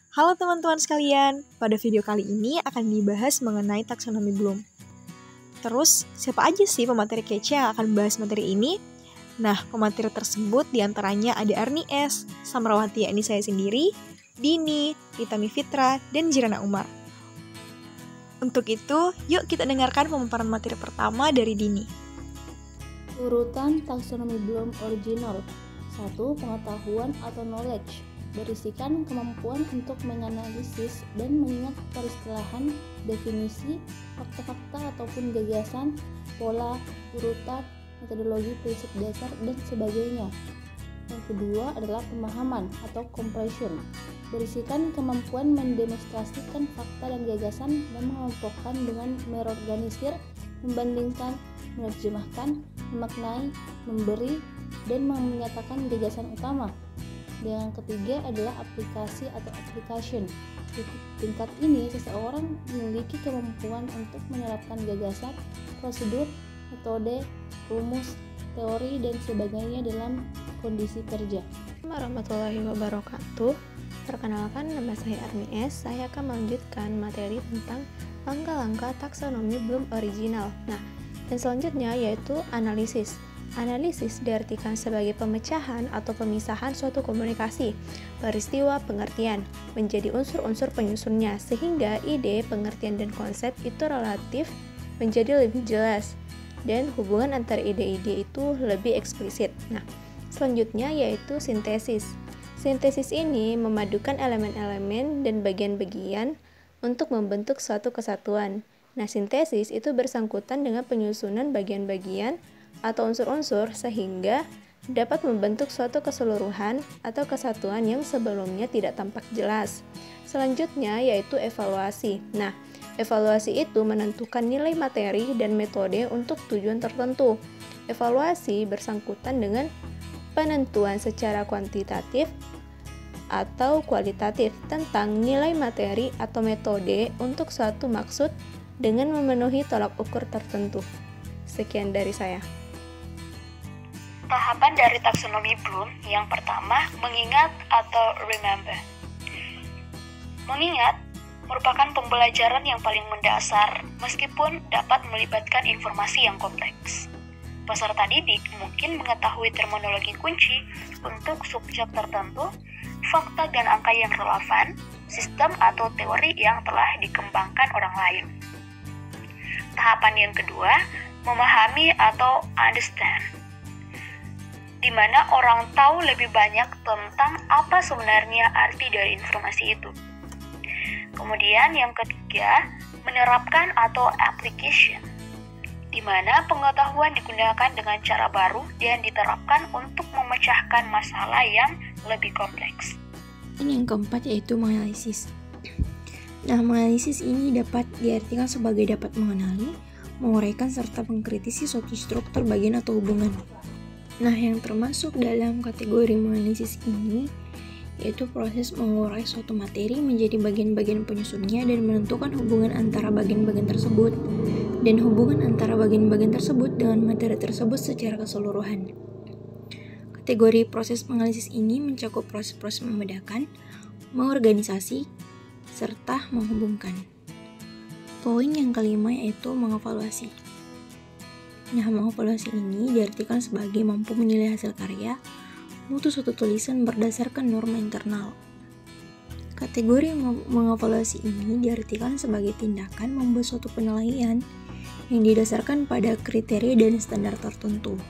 Halo teman-teman sekalian, pada video kali ini akan dibahas mengenai taksonomi Bloom. Terus, siapa aja sih pemateri kece yang akan bahas materi ini? Nah, pemateri tersebut diantaranya ada Arni S, Samrawati yakni saya sendiri, Dini, Litami Fitra, dan Jirana Umar. Untuk itu, yuk kita dengarkan pemaparan materi pertama dari Dini. Urutan taksonomi Bloom original. 1. Pengetahuan atau knowledge, berisikan kemampuan untuk menganalisis dan mengingat peristilahan, definisi, fakta-fakta ataupun gagasan, pola, urutan, metodologi, prinsip dasar, dan sebagainya. Yang kedua adalah pemahaman atau comprehension, berisikan kemampuan mendemonstrasikan fakta dan gagasan dan mengelompokkan dengan merorganisir, membandingkan, menerjemahkan, memaknai, memberi, dan menyatakan gagasan utama. Dan yang ketiga adalah aplikasi atau application. Di tingkat ini, seseorang memiliki kemampuan untuk menerapkan gagasan, prosedur, metode, rumus, teori, dan sebagainya dalam kondisi kerja. Assalamualaikum warahmatullahi wabarakatuh. Perkenalkan, nama saya Arni S. Saya akan melanjutkan materi tentang langkah-langkah taksonomi Bloom original. Nah, dan selanjutnya yaitu analisis. Analisis diartikan sebagai pemecahan atau pemisahan suatu komunikasi, peristiwa, pengertian, menjadi unsur-unsur penyusunnya, sehingga ide, pengertian, dan konsep itu relatif menjadi lebih jelas, dan hubungan antara ide-ide itu lebih eksplisit. Nah, selanjutnya yaitu sintesis. Sintesis ini memadukan elemen-elemen dan bagian-bagian untuk membentuk suatu kesatuan. Nah, sintesis itu bersangkutan dengan penyusunan bagian-bagian atau unsur-unsur sehingga dapat membentuk suatu keseluruhan atau kesatuan yang sebelumnya tidak tampak jelas. Selanjutnya yaitu evaluasi. Nah, evaluasi itu menentukan nilai materi dan metode untuk tujuan tertentu. Evaluasi bersangkutan dengan penentuan secara kuantitatif atau kualitatif tentang nilai materi atau metode untuk suatu maksud dengan memenuhi tolak ukur tertentu. Sekian dari saya. Tahapan dari taksonomi Bloom yang pertama, mengingat atau remember. Mengingat merupakan pembelajaran yang paling mendasar meskipun dapat melibatkan informasi yang kompleks. Peserta didik mungkin mengetahui terminologi kunci untuk subjek tertentu, fakta dan angka yang relevan, sistem atau teori yang telah dikembangkan orang lain. Tahapan yang kedua, memahami atau understand, di mana orang tahu lebih banyak tentang apa sebenarnya arti dari informasi itu. Kemudian yang ketiga, menerapkan atau application, di mana pengetahuan digunakan dengan cara baru dan diterapkan untuk memecahkan masalah yang lebih kompleks. Yang keempat yaitu menganalisis. Nah, menganalisis ini dapat diartikan sebagai dapat mengenali, menguraikan serta mengkritisi suatu struktur bagian atau hubungan. Nah, yang termasuk dalam kategori menganalisis ini yaitu proses mengurai suatu materi menjadi bagian-bagian penyusunnya dan menentukan hubungan antara bagian-bagian tersebut dan hubungan antara bagian-bagian tersebut dengan materi tersebut secara keseluruhan. Kategori proses menganalisis ini mencakup proses-proses membedakan, mengorganisasi, serta menghubungkan. Poin yang kelima yaitu mengevaluasi. Nah, mengevaluasi ini diartikan sebagai mampu menilai hasil karya, mutu suatu tulisan berdasarkan norma internal. Kategori mengevaluasi ini diartikan sebagai tindakan membuat suatu penilaian yang didasarkan pada kriteria dan standar tertentu.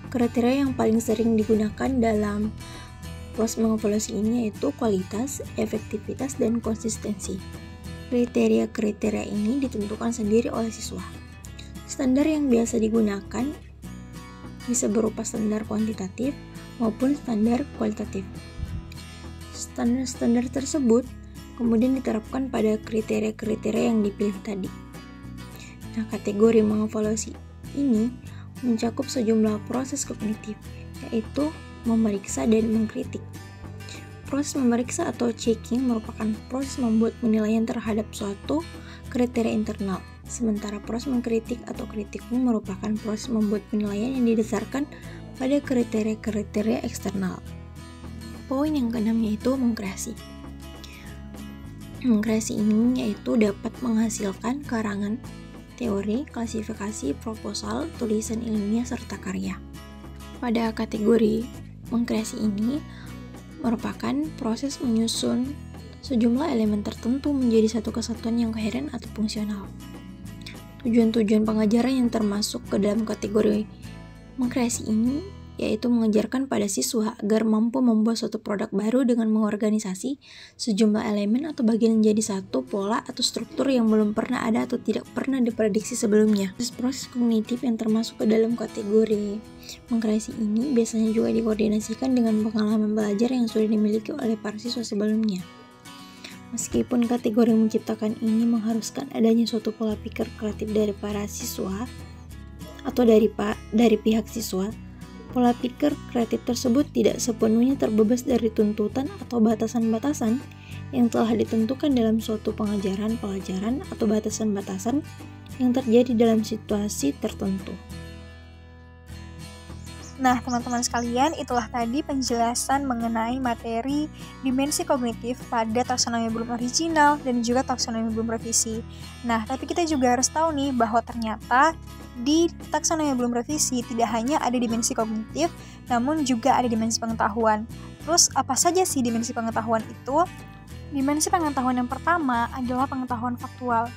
Kriteria yang paling sering digunakan dalam proses mengevaluasi ini yaitu kualitas, efektivitas, dan konsistensi. Kriteria-kriteria ini ditentukan sendiri oleh siswa. Standar yang biasa digunakan bisa berupa standar kuantitatif maupun standar kualitatif. Standar-standar tersebut kemudian diterapkan pada kriteria-kriteria yang dipilih tadi. Nah, kategori mengevaluasi ini mencakup sejumlah proses kognitif, yaitu memeriksa dan mengkritik. Proses memeriksa atau checking merupakan proses membuat penilaian terhadap suatu kriteria internal. Sementara proses mengkritik atau kritik merupakan proses membuat penilaian yang didasarkan pada kriteria-kriteria eksternal. Poin yang keenam yaitu mengkreasi. Mengkreasi ini yaitu dapat menghasilkan karangan, teori, klasifikasi, proposal, tulisan ilmiah, serta karya. Pada kategori mengkreasi ini merupakan proses menyusun sejumlah elemen tertentu menjadi satu kesatuan yang koheren atau fungsional. Tujuan-tujuan pengajaran yang termasuk ke dalam kategori mengkreasi ini yaitu mengajarkan pada siswa agar mampu membuat suatu produk baru dengan mengorganisasi sejumlah elemen atau bagian menjadi satu pola atau struktur yang belum pernah ada atau tidak pernah diprediksi sebelumnya. Proses kognitif yang termasuk ke dalam kategori mengkreasi ini biasanya juga dikoordinasikan dengan pengalaman belajar yang sudah dimiliki oleh para siswa sebelumnya. Meskipun kategori menciptakan ini mengharuskan adanya suatu pola pikir kreatif dari para siswa atau dari pihak siswa, pola pikir kreatif tersebut tidak sepenuhnya terbebas dari tuntutan atau batasan-batasan yang telah ditentukan dalam suatu pengajaran, pelajaran, atau batasan-batasan yang terjadi dalam situasi tertentu. Nah, teman-teman sekalian, itulah tadi penjelasan mengenai materi dimensi kognitif pada taksonomi belum original dan juga taksonomi belum revisi. Nah, tapi kita juga harus tahu nih bahwa ternyata di taksonomi belum revisi tidak hanya ada dimensi kognitif, namun juga ada dimensi pengetahuan. Terus, apa saja sih dimensi pengetahuan itu? Dimensi pengetahuan yang pertama adalah pengetahuan faktual.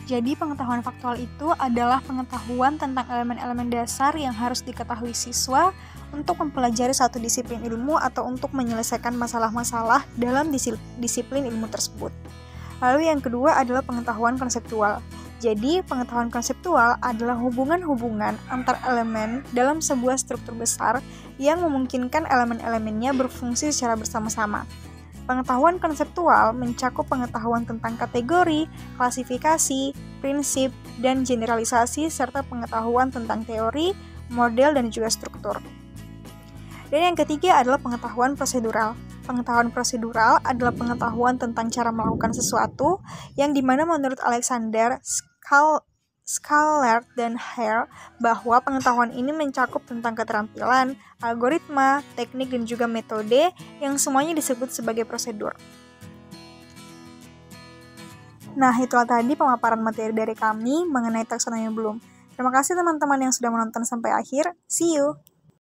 Jadi, pengetahuan faktual itu adalah pengetahuan tentang elemen-elemen dasar yang harus diketahui siswa untuk mempelajari satu disiplin ilmu atau untuk menyelesaikan masalah-masalah dalam disiplin ilmu tersebut. Lalu yang kedua adalah pengetahuan konseptual. Jadi, pengetahuan konseptual adalah hubungan-hubungan antar elemen dalam sebuah struktur besar yang memungkinkan elemen-elemennya berfungsi secara bersama-sama. Pengetahuan konseptual mencakup pengetahuan tentang kategori, klasifikasi, prinsip, dan generalisasi, serta pengetahuan tentang teori, model, dan juga struktur. Dan yang ketiga adalah pengetahuan prosedural. Pengetahuan prosedural adalah pengetahuan tentang cara melakukan sesuatu, yang dimana menurut Alexander Sklar dan Hare bahwa pengetahuan ini mencakup tentang keterampilan, algoritma, teknik, dan juga metode yang semuanya disebut sebagai prosedur. Nah, itulah tadi pemaparan materi dari kami mengenai taksonomi Bloom. Terima kasih teman-teman yang sudah menonton sampai akhir. See you!